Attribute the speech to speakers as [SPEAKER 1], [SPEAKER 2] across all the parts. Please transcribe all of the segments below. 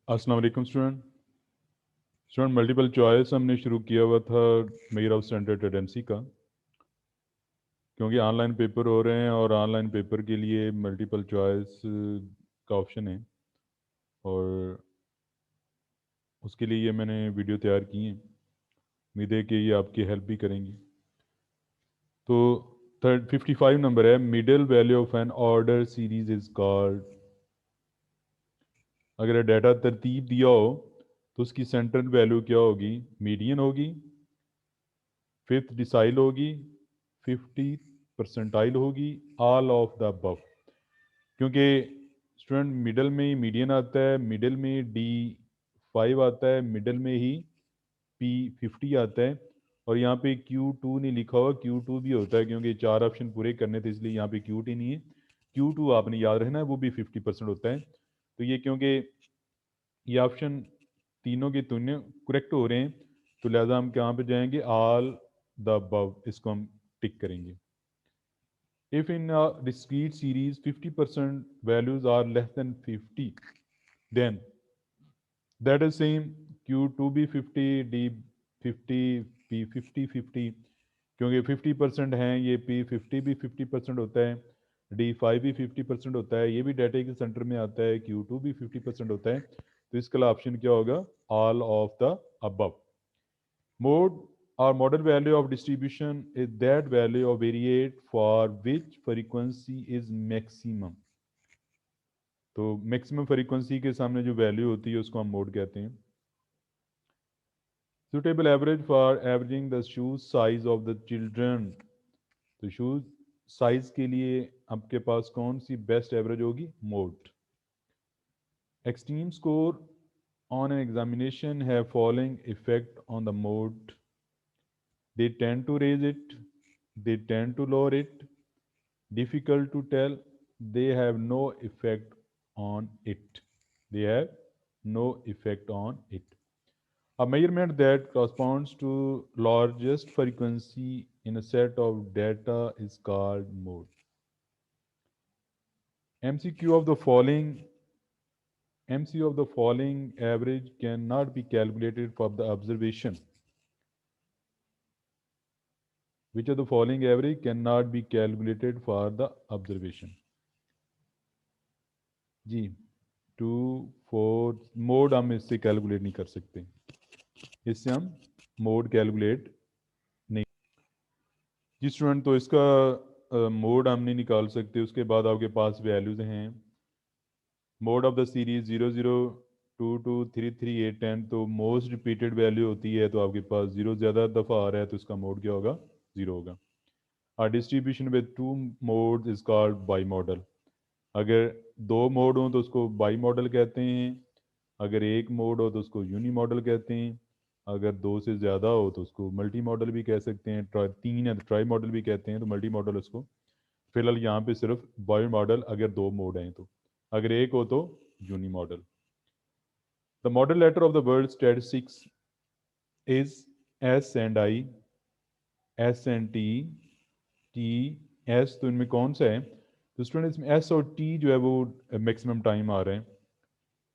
[SPEAKER 1] अस्सलाम वालेकुम student multiple choice हमने शुरू किया हुआ था मेयर ऑफ स्टैंडर्ड एडेंसी का, क्योंकि ऑनलाइन पेपर हो रहे हैं और ऑनलाइन पेपर के लिए मल्टीपल चॉइस का ऑप्शन है और उसके लिए ये मैंने वीडियो तैयार की है। उम्मीद है कि ये आपकी हेल्प भी करेंगी। तो 55 नंबर है, middle value of an order series is called. अगर डाटा तरतीब दिया हो तो उसकी सेंट्रल वैल्यू क्या होगी? मीडियन होगी, फिफ्थ डिसाइल होगी, 50 परसेंटाइल होगी, ऑल ऑफ द अबव। क्योंकि स्टूडेंट मिडल में ही मीडियन आता है, मिडल में D5 आता है, मिडल में ही P50 आता है। और यहाँ पे Q2 नहीं लिखा हुआ, Q2 भी होता है क्योंकि चार ऑप्शन पूरे करने थे, इसलिए यहाँ पे Q2 नहीं है। Q2 आपने याद रखना है, वो भी 50% होता है। तो ये क्योंकि ये ऑप्शन तीनों के तीनों करेक्ट हो रहे हैं, तो लिहाजा हम कहाँ पे जाएंगे? ऑल द अबव, इसको हम टिक करेंगे। If in a discrete series 50% values are less than 50, then that is same Q2 भी 50, D 50, P 50 50, क्योंकि 50% हैं, ये P 50 भी 50% होता है, D5 भी 50% होता है, ये भी डाटा के सेंटर में आता है, Q2 भी 50% होता है। तो इसका ऑप्शन क्या होगा? All of the above. Mode or model value of distribution is that value of variate for which frequency is maximum. तो मैक्सिमम फ्रीक्वेंसी के सामने जो वैल्यू होती है उसको हम मोड कहते हैं। Suitable average for averaging the shoes size of the children. तो शूज साइज के लिए आपके पास कौन सी बेस्ट एवरेज होगी? Mode. Extreme score on an examination have following effect on the mode. They tend to raise it, they tend to lower it, difficult to tell, they have no effect on it. They have no effect on it. A measurement that corresponds to largest frequency in a set of data is called mode. MCQ of the following MCQ of the following average cannot be calculated for the observation. Which of the following average cannot be calculated for the observation? जी, 2 4 mode हम इससे calculate नहीं कर सकते, इससे हम mode calculate नहीं। जी student, तो इसका मोड हम नहीं निकाल सकते। उसके बाद आपके पास वैल्यूज हैं। मोड ऑफ द सीरीज 002233 8 10, तो मोस्ट रिपीटेड वैल्यू होती है, तो आपके पास 0 ज़्यादा दफ़ा आ रहा है तो इसका मोड क्या होगा? 0 होगा। और distribution with 2 mode is called by model. अगर 2 मोड हों तो उसको बाई मॉडल कहते हैं, अगर एक मोड हो तो उसको यूनी मॉडल कहते हैं, अगर 2 से ज़्यादा हो तो उसको मल्टी मॉडल भी कह सकते हैं, 3 है तो ट्राई मॉडल भी कहते हैं, तो मल्टी मॉडल उसको। फिलहाल यहाँ पे सिर्फ बाई मॉडल अगर 2 मोड हैं, तो अगर एक हो तो unimodal. The modal letter of the word statistics is S and I, S and T S, तो इनमें कौन सा है? तो स्टूडेंट इसमें एस और टी जो है वो मैक्सिमम टाइम आ रहे हैं,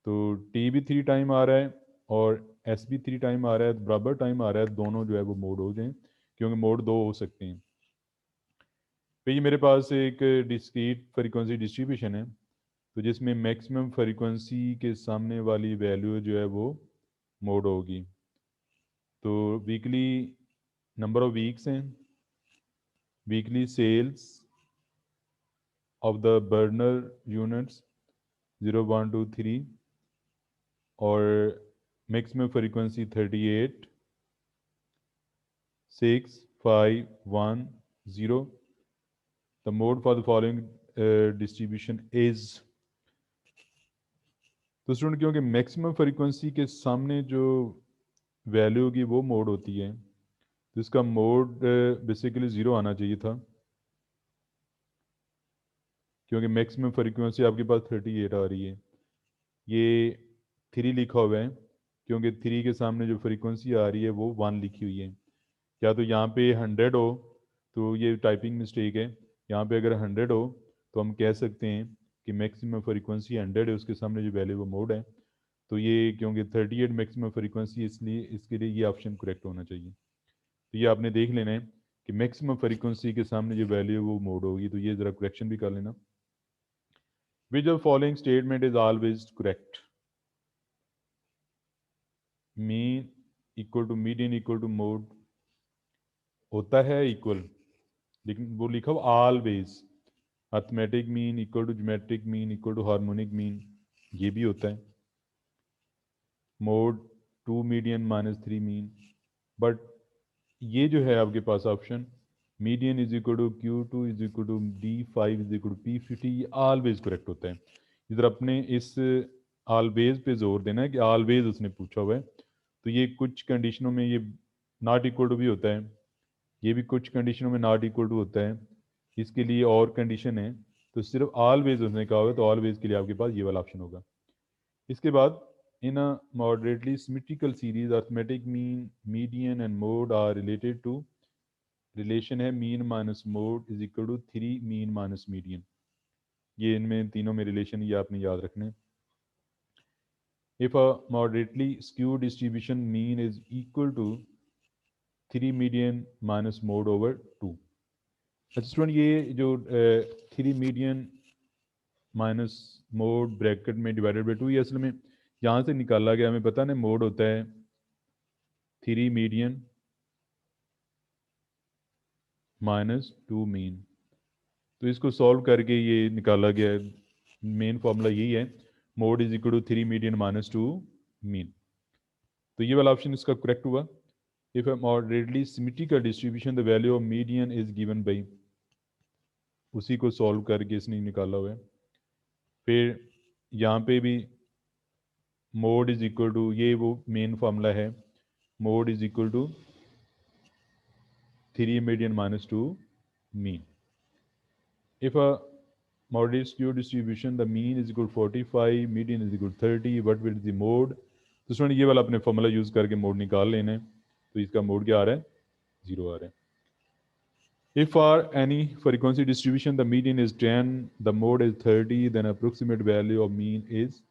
[SPEAKER 1] तो टी भी 3 टाइम आ रहा है और एस भी 3 टाइम आ रहा है, तो बराबर टाइम आ रहा है, दोनों जो है वो मोड हो जाएं, क्योंकि मोड 2 हो सकते हैं। तो ये मेरे पास एक डिस्क्रीट फ्रीक्वेंसी डिस्ट्रीब्यूशन है, तो जिसमें मैक्सिमम फ्रीक्वेंसी के सामने वाली वैल्यू जो है वो मोड होगी। तो वीकली नंबर ऑफ वीक्स हैं, weekly sales of the burner units 0 1 2 3, और maximum frequency 38 6 5 1 0। The mode for the following distribution is. तो स्टूडेंट क्योंकि मैक्सिमम फ्रीक्वेंसी के सामने जो वैल्यू होगी वो मोड होती है, तो इसका मोड बेसिकली 0 आना चाहिए था, क्योंकि मैक्सिमम फ्रीक्वेंसी आपके पास 38 आ रही है। ये 3 लिखा हुआ है क्योंकि 3 के सामने जो फ्रीक्वेंसी आ रही है वो 1 लिखी हुई है। या तो यहाँ पे 100 हो तो ये टाइपिंग मिस्टेक है, यहाँ पे अगर 100 हो तो हम कह सकते हैं कि मैक्सिमम फ्रीक्वेंसी 100 है, उसके सामने जो वैल्यू वो मोड है। तो ये क्योंकि 38 मैक्सिमम फ्रीक्वेंसी, इसलिए इसके लिए ये ऑप्शन करेक्ट होना चाहिए। तो ये आपने देख लेना है कि मैक्सिमम फ्रीक्वेंसी के सामने जो वैल्यू है वो मोड होगी, तो ये ज़रा करेक्शन भी कर लेना। Which of following statement is always correct? Mean equal to median equal to mode होता है इक्वल, लेकिन वो लिखा हुआ always. Arithmetic mean equal to geometric mean equal to harmonic mean, ये भी होता है। Mode 2 median minus 3 mean, but ये जो है आपके पास option median is equal to Q2 is equal to D5 is equal to P50, ये ऑलवेज करेक्ट होता है। इधर अपने इस ऑलवेज पे जोर देना है कि ऑलवेज उसने पूछा हुआ है, तो ये कुछ कंडीशनों में ये नॉट इक्वल टू भी होता है, ये भी कुछ कंडीशनों में नॉट इक्वल टू होता है, इसके लिए और कंडीशन है। तो सिर्फ ऑलवेज उसने कहा हुआ, तो ऑलवेज के लिए आपके पास ये वाला ऑप्शन होगा। इसके बाद in a moderately symmetrical series arithmetic mean median and mode are related to, relation है mean minus mode is equal to 3 mean minus median. ये इनमें तीनों में रिलेशन ये आपने याद रखने। If a moderately skew distribution mean is equal to 3 median minus mode over 2। अच्छा स्टूडेंट, ये जो 3 मीडियन माइनस मोड ब्रैकेट में डिवाइडेड बाई 2, ये असल में यहाँ से निकाला गया, हमें पता ना मोड होता है 3 मीडियन माइनस 2 मीन, तो इसको सॉल्व करके ये निकाला गया है। मेन फॉर्मूला यही है, mode is equal to 3 median minus 2 mean. तो ये वाला ऑप्शन इसका करेक्ट हुआ। If a moderately symmetrical distribution the value of median is given by, उसी को सॉल्व करके इसने निकाला हुआ है। फिर यहाँ पे भी मोड इज इक्वल टू, ये वो मेन फार्मूला है, mode is equal to 3 median minus 2 mean. If a moderate skew distribution the mean is equal to 45, median is equal to 30, what will be the mode? तो student ये वाला अपने formula use करके mode निकाल लेना है। तो इसका मोड क्या आ रहा है? 0 आ रहा है। If for any frequency distribution the median is 10, the mode is 30, then approximate value of mean is,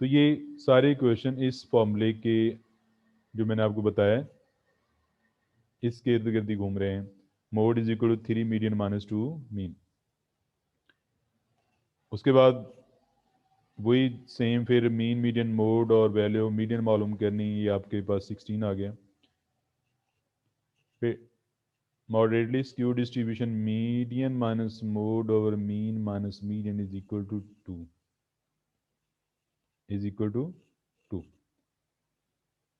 [SPEAKER 1] तो ये सारे क्वेश्चन इस फॉर्मूले के जो मैंने आपको बताया इसके इर्द गिर्द ही घूम रहे हैं। Mode is equal to 3 median minus 2 mean. उसके बाद वही सेम फिर मीन मीडियन मोड और वैल्यू ऑफ मीडियन मालूम करनी, ये आपके पास 16 आ गया। फिर moderately skew distribution median minus mode over mean minus median is equal to 2, is equal to 2।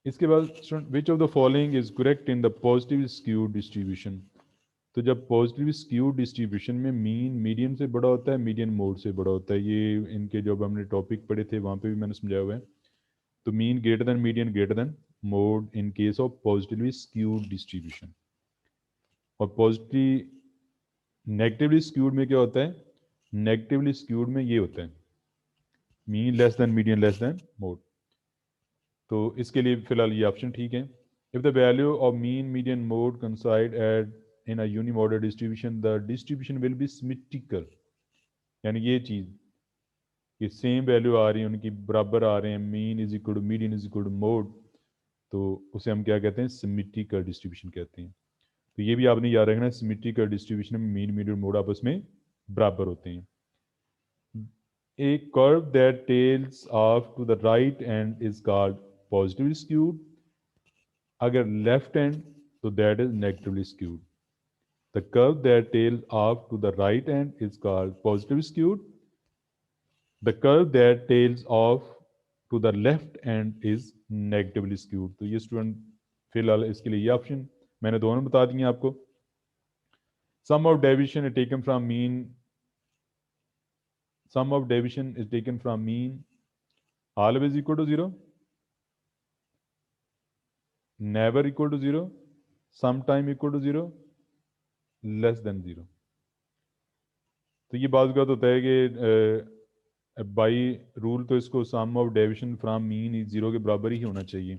[SPEAKER 1] इसके बाद which of the following is correct in the positive skew distribution? तो जब पॉजिटिव स्क्यू डिस्ट्रीब्यूशन में मीन मीडियन से बड़ा होता है, median mode से बड़ा होता है, ये इनके जब हमने टॉपिक पढ़े थे वहाँ पे भी मैंने समझाया हुआ है। तो mean greater than median greater than mode in case of positively skewed distribution. और पॉजिटिव नेगेटिवली स्क्यूड में क्या होता है? नेगेटिवली स्क्यूड में ये होता है mean less than median less than mode. तो इसके लिए फिलहाल ये ऑप्शन ठीक है। If the value of mean median mode coincide at in a unimodal distribution the distribution will be symmetrical, यानी ये चीज़ कि सेम वैल्यू आ रही है, उनकी बराबर आ रहे हैं, mean is equal to median is equal to mode, तो उसे हम क्या कहते हैं? सिमेट्रिकल डिस्ट्रीब्यूशन कहते हैं। तो ये भी आपने याद रखना है, सिमेट्रिकल डिस्ट्रीब्यूशन में मीन मीडियन मोड आपस में बराबर होते हैं। A curve that tails off to the right end is called positively skewed. अगर left end तो that is negatively skewed. The curve that tails off to the right end is called positively skewed. The curve that tails off to the left end is negatively skewed. तो ये student फिलहाल इसके लिए ये option मैंने दोनों बता दिए आपको। Sum of deviation is taken from mean. Sum of deviation is taken from mean always equal to 0, never equal to 0, sometime equal to 0, less than 0। तो ये बात का होता है कि बाई रूल तो इसको sum of deviation from mean 0 के बराबर ही होना चाहिए।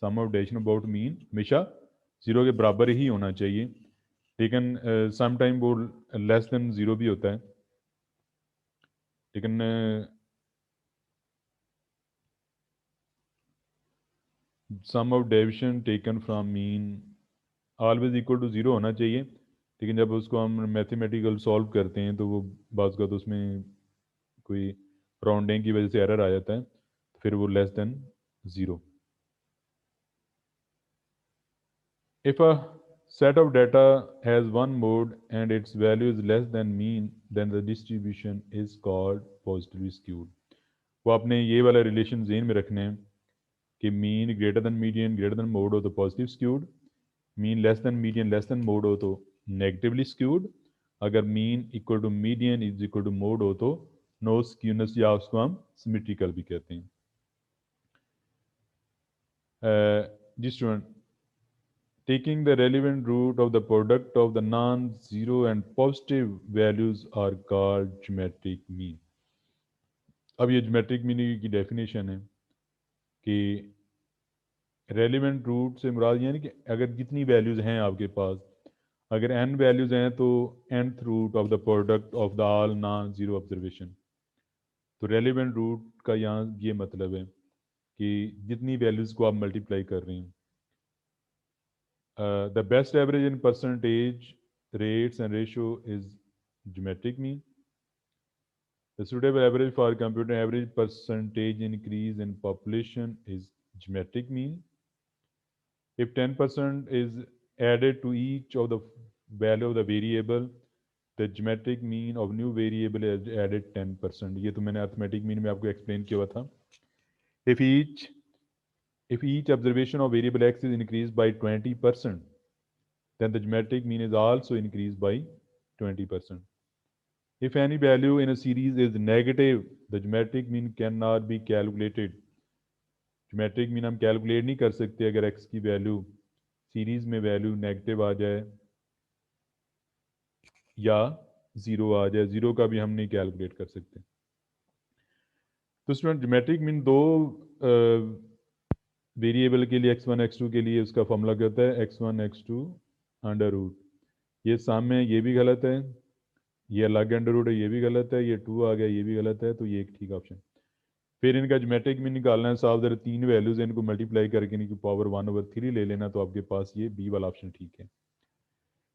[SPEAKER 1] Sum of deviation about mean हमेशा 0 के बराबर ही होना चाहिए, लेकिन सम टाइम वो लेस देन 0 भी होता है। लेकिन sum of deviation taken from mean always equal to zero होना चाहिए, लेकिन जब उसको हम मैथमेटिकल सॉल्व करते हैं तो वो बाज़ का तो उसमें कोई राउंडिंग की वजह से एरर आ जाता है, तो फिर वो less than zero. If a set of data has one mode and its value is less than mean, then the distribution is called positively skewed. वो आपने ये वाला रिलेशन जेन में रखने हैं कि mean greater than median greater than mode हो तो positive skewed, mean less than median less than mode हो तो नेगेटिवली स्क्यूड, अगर mean equal to median is equal to mode हो तो नो स्क्यूनेस या उसको हम सिमेट्रिकल भी कहते हैं. जी student, taking the relevant root of the product of the non-zero and positive values are called geometric mean. अब ये geometric mean की डेफिनेशन है कि रेलिवेंट रूट से मुराद यानी कि अगर जितनी वैल्यूज़ हैं आपके पास, अगर n वैल्यूज़ हैं तो nth root of the product of the all non zero observation. तो रेलिवेंट रूट का यहाँ ये मतलब है कि जितनी वैल्यूज़ को आप मल्टीप्लाई कर रहे हैं. The best average in percentage, rates and ratio is geometric mean. The suitable average for computing average percentage increase in population is geometric mean. If 10% is added to each of the value of the variable, the geometric mean of new variable is added 10%. ये तो मैंने arithmetic mean में आपको explain किया हुआ था. If each observation of variable x is increased by 20%, then the geometric mean is also increased by 20%. If any value in a series is negative, the geometric mean cannot be calculated. Geometric mean हम calculate नहीं कर सकते अगर x की value series में value negative आ जाए या zero आ जाए, ज़ीरो का भी हम नहीं कैलकुलेट कर सकते. तो स्टूडेंट ज्योमेट्रिक मीन दो वेरिएबल के लिए x1 x2 के लिए उसका फॉर्मूला कहता है x1 x2 अंडर रूट. ये सामने ये भी गलत है, ये अलग अंडर रूट है, ये भी गलत है, ये 2 आ गया, ये भी गलत है, तो ये एक ठीक ऑप्शन. फिर इनका ज्योमेट्रिक मीन निकालना है, साफ जरा तीन वैल्यूज इनको मल्टीप्लाई करके इनकी पावर 1/3 ले लेना, तो आपके पास ये बी वाला ऑप्शन ठीक है.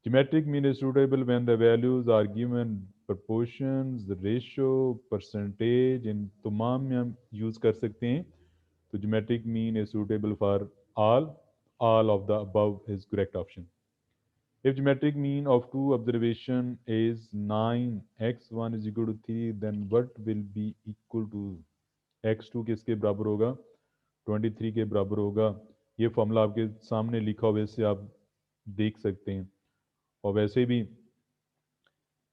[SPEAKER 1] Geometric mean is suitable when the values are given proportions, ratio, percentage, इन तमाम में हम यूज़ कर सकते हैं. तो geometric mean is suitable for all of the above is correct option. If geometric mean of two observation is 9, x1 is equal to 3, then what will be equal to x2 किसके बराबर होगा? 23 के बराबर होगा. ये फॉर्मूला आपके सामने लिखा हुआ है, इससे आप देख सकते हैं. और वैसे भी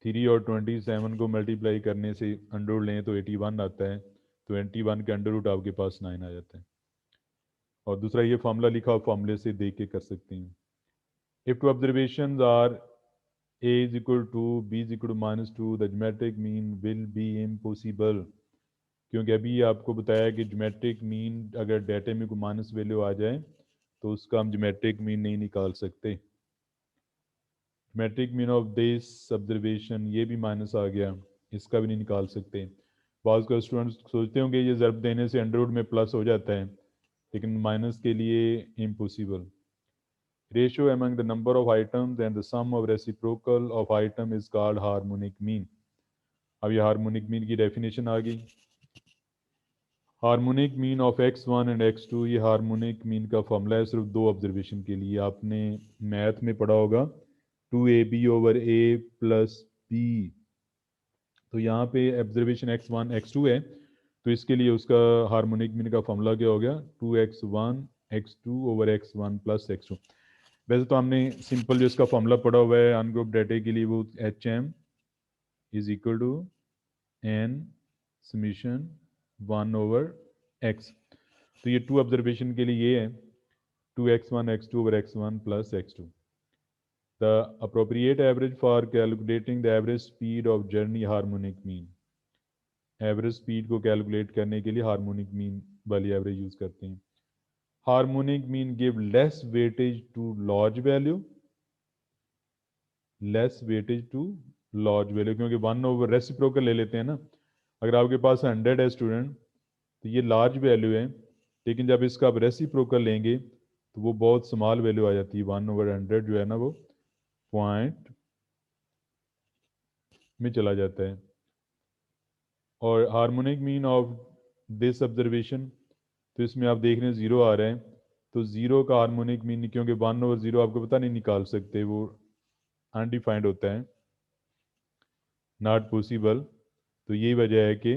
[SPEAKER 1] 3 और 27 को मल्टीप्लाई करने से अंडर रूट लें तो 81 आता है, तो 81 के अंडर रूट आपके पास 9 आ जाता है. और दूसरा ये फॉर्मूला लिखा हुआ, फॉर्मूले से देख के कर सकते हैं. If two observations are a is equal to b is equal to -2, the geometric mean will be impossible. क्योंकि अभी आपको बताया कि ज्योमेट्रिक मीन अगर डाटा में कोई माइनस वैल्यू आ जाए तो उसका हम ज्योमेट्रिक मीन नहीं निकाल सकते. Geometric mean of this observation, ये भी माइनस आ गया, इसका भी नहीं निकाल सकते. बाज़ का स्टूडेंट्स सोचते होंगे ये ज़रब देने से अंडर रूट में प्लस हो जाता है, लेकिन माइनस के लिए impossible. Ratio among the number of items and the sum of reciprocal of item is called harmonic mean. अब ये हार्मोनिक मीन की डेफिनेशन आ गई. Harmonic mean of x1 and x2, ये हार्मोनिक मीन का फॉर्मूला है सिर्फ दो ऑब्जर्वेशन के लिए. आपने मैथ में पढ़ा होगा 2ab/a + b. तो यहाँ पे ऑब्जर्वेशन x1 x2 है, तो इसके लिए उसका हार्मोनिक मीन का फॉर्मूला क्या हो गया? 2x1 x2/x1 + x2. वैसे तो हमने सिंपल जो इसका फॉर्मूला पढ़ा हुआ है अनग्रुप डाटा के लिए, वो HM is equal to n summation 1/x. तो ये टू ऑब्जर्वेशन के लिए ये है 2x1 x2/x1 + x2. The appropriate average for calculating the average speed of journey harmonic mean. Average speed को कैलकुलेट करने के लिए हार्मोनिक मीन वाली एवरेज यूज करते हैं. Harmonic mean give less weightage to large value, less weightage to large value, क्योंकि one by reciprocal ले लेते हैं ना. अगर आपके पास 100 है स्टूडेंट, तो ये लार्ज वैल्यू है, लेकिन जब इसका आप रेसिप्रोकल लेंगे तो वो बहुत स्मॉल वैल्यू आ जाती है, 1/100 जो है ना वो पॉइंट में चला जाता है। और harmonic mean of this observation, तो इसमें आप देख रहे हैं ज़ीरो आ रहा है, तो ज़ीरो का हार्मोनिक मीन, क्योंकि 1/0 आपको पता नहीं निकाल सकते, वो अनडिफाइंड होता है, नॉट पॉसिबल। तो यही वजह है कि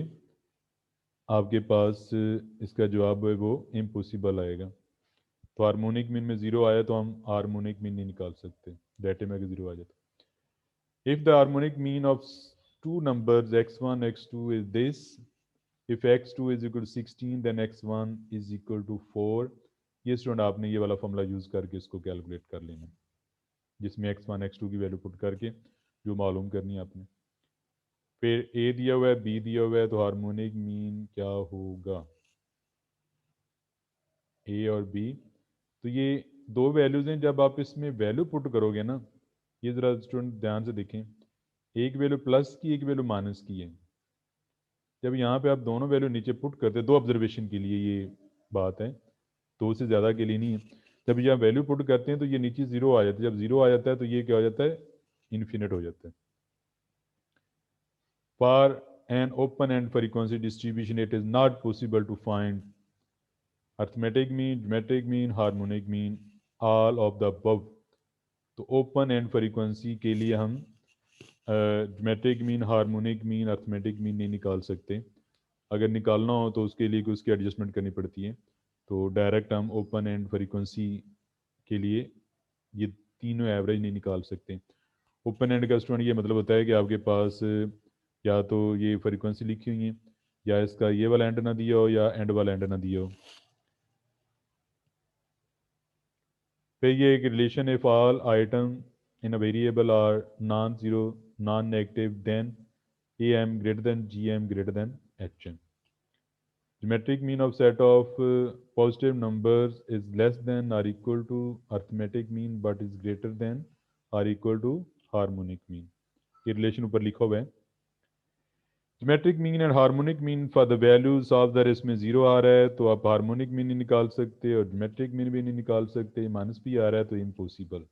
[SPEAKER 1] आपके पास इसका जवाब है वो इम्पॉसिबल आएगा। तो हार्मोनिक मीन में ज़ीरो आया तो हम हार्मोनिक मीन नहीं निकाल सकते, डाटे में अगर ज़ीरो आ जाता। If the harmonic mean of two numbers x1 x2 is this, if x2 is equal to 16 then x1 is equal to 4। ये स्टूडेंट आपने ये वाला फॉर्मूला यूज़ करके इसको कैलकुलेट कर लेना, जिसमें x1 x2 की वैल्यू पुट करके जो मालूम करनी है आपने। फिर a दिया हुआ है, b दिया हुआ है, तो हार्मोनिक मीन क्या होगा, a और b। तो ये दो वैल्यूज़ हैं, जब आप इसमें वैल्यू पुट करोगे ना, ये ज़रा स्टूडेंट ध्यान से देखें, एक वैल्यू प्लस की एक वैल्यू माइनस की है। जब यहाँ पे आप दोनों वैल्यू नीचे पुट करते हैं, दो ऑब्जर्वेशन के लिए ये बात है, दो से ज़्यादा के लिए नहीं है। जब यहाँ वैल्यू पुट करते हैं तो ये नीचे ज़ीरो आ जाता है, जब ज़ीरो आ जाता है तो ये क्या हो जाता है, इन्फिनिट हो जाता है। For an open end frequency distribution it is not possible to find arithmetic mean, geometric mean, harmonic mean, all of the above. तो ओपन एंड फ्रीक्वेंसी के लिए हम geometric mean, harmonic mean, arithmetic mean नहीं निकाल सकते। अगर निकालना हो तो उसके लिए उसकी एडजस्टमेंट करनी पड़ती है। तो डायरेक्ट हम ओपन एंड फ्रीक्वेंसी के लिए ये तीनों एवरेज नहीं निकाल सकते। ओपन एंड का स्टूडेंट ये मतलब होता है कि आपके पास या तो ये फ्रीक्वेंसी लिखी हुई है, या इसका ये वाला एंड ना दिया हो, या एंड वाला एंड ना दिया हो। फिर ये एक relation, if all item in a variable are non zero non negative then A M greater than G M greater than H M. Geometric mean of set of positive numbers is less than or equal to arithmetic mean but is greater than or equal to harmonic mean। ये relation ऊपर लिखा हुआ है। Geometric mean and harmonic mean for the values of the इसमें zero आ रहा है तो आप हार्मोनिक मीन नहीं निकाल सकते, और ज्योमेट्रिक मीन भी नहीं निकाल सकते, माइनस भी आ रहा है तो impossible.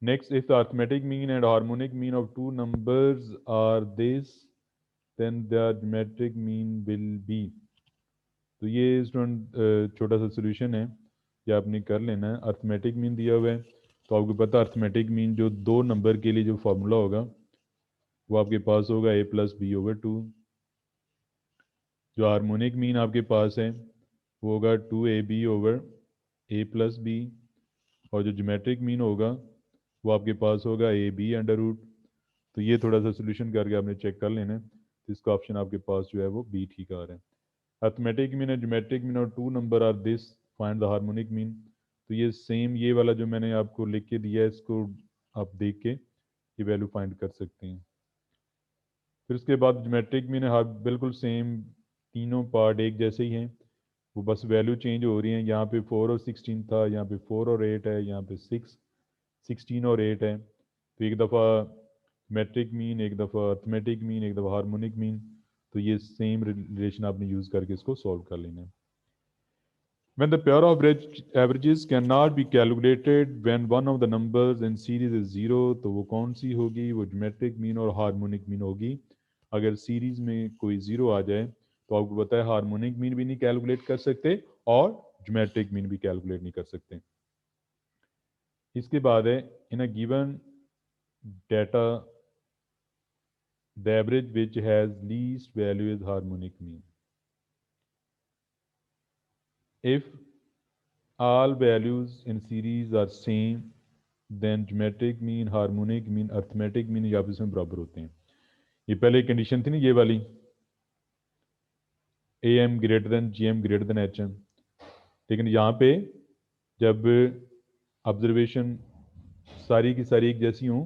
[SPEAKER 1] Next, if the arithmetic mean and harmonic mean of two numbers are this then the geometric mean will be. तो ये स्टूडेंट छोटा सा सोल्यूशन है, ये आपने कर लेना है। अर्थमेटिक मीन दिया हुआ है तो आपको पता है अर्थमेटिक मीन जो दो नंबर के लिए जो फार्मूला होगा वो आपके पास होगा a+b/2। जो हार्मोनिक मीन आपके पास है वो होगा 2ab/a+b। और जो ज्योमेट्रिक मीन होगा वो आपके पास होगा ab√। तो ये थोड़ा सा सोल्यूशन करके आपने चेक कर लेना है, तो इसका ऑप्शन आपके पास जो है वो बी ठीक आ रहा है। अर्थमेटिक मीन और ज्योमेट्रिक मीन और two number are this, find the harmonic mean. तो ये सेम ये वाला जो मैंने आपको लिख के दिया है, इसको आप देख के ये वैल्यू फाइंड कर सकते हैं। फिर उसके बाद ज्योमेट्रिक मीन हाँ बिल्कुल सेम, तीनों पार्ट एक जैसे ही हैं, वो बस वैल्यू चेंज हो रही हैं। यहाँ पे 4 और 16 था, यहाँ पे 4 और 8 है, यहाँ पे 16 और 8 है। तो एक दफ़ा मैट्रिक मीन, एक दफ़ा अर्थमेटिक मीन, एक दफ़ा हार्मोनिक मीन। तो ये सेम रिलेशन आपने यूज़ करके इसको सॉल्व कर लेना है। When the pair of averages cannot be calculated when one of the numbers in series is zero, तो वो कौन सी होगी, वो ज्योमेट्रिक मीन और हार्मोनिक मीन होगी। अगर सीरीज में कोई जीरो आ जाए तो आपको पता है हार्मोनिक मीन भी नहीं कैलकुलेट कर सकते और ज्योमेट्रिक मीन भी कैलकुलेट नहीं कर सकते। इसके बाद है, in a given data the average which has least value is harmonic mean. If all values in series are same then geometric mean, harmonic mean, arithmetic mean ये आपस में बराबर होते हैं। ये पहले कंडीशन थी ना ये वाली, A M greater than G M greater than H M. लेकिन यहाँ पे जब ऑब्जर्वेशन सारी की सारी एक जैसी हों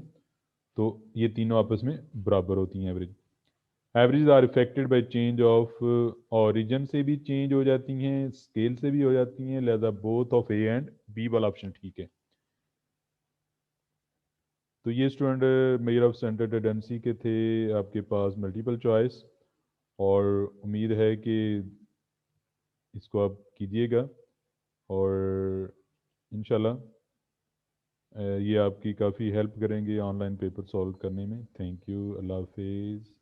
[SPEAKER 1] तो ये तीनों आपस में बराबर होती हैं। Average are affected by change of origin से भी चेंज हो जाती हैं, स्केल से भी हो जाती हैं, लिहाजा both of A and B वाला ऑप्शन ठीक है। तो ये student measure of centre tendency के थे आपके पास मल्टीपल चॉइस, और उम्मीद है कि इसको आप कीजिएगा और इंशाल्लाह ये आपकी काफ़ी हेल्प करेंगे ऑनलाइन पेपर सॉल्व करने में। थैंक यू, अल्लाह हाफिज़।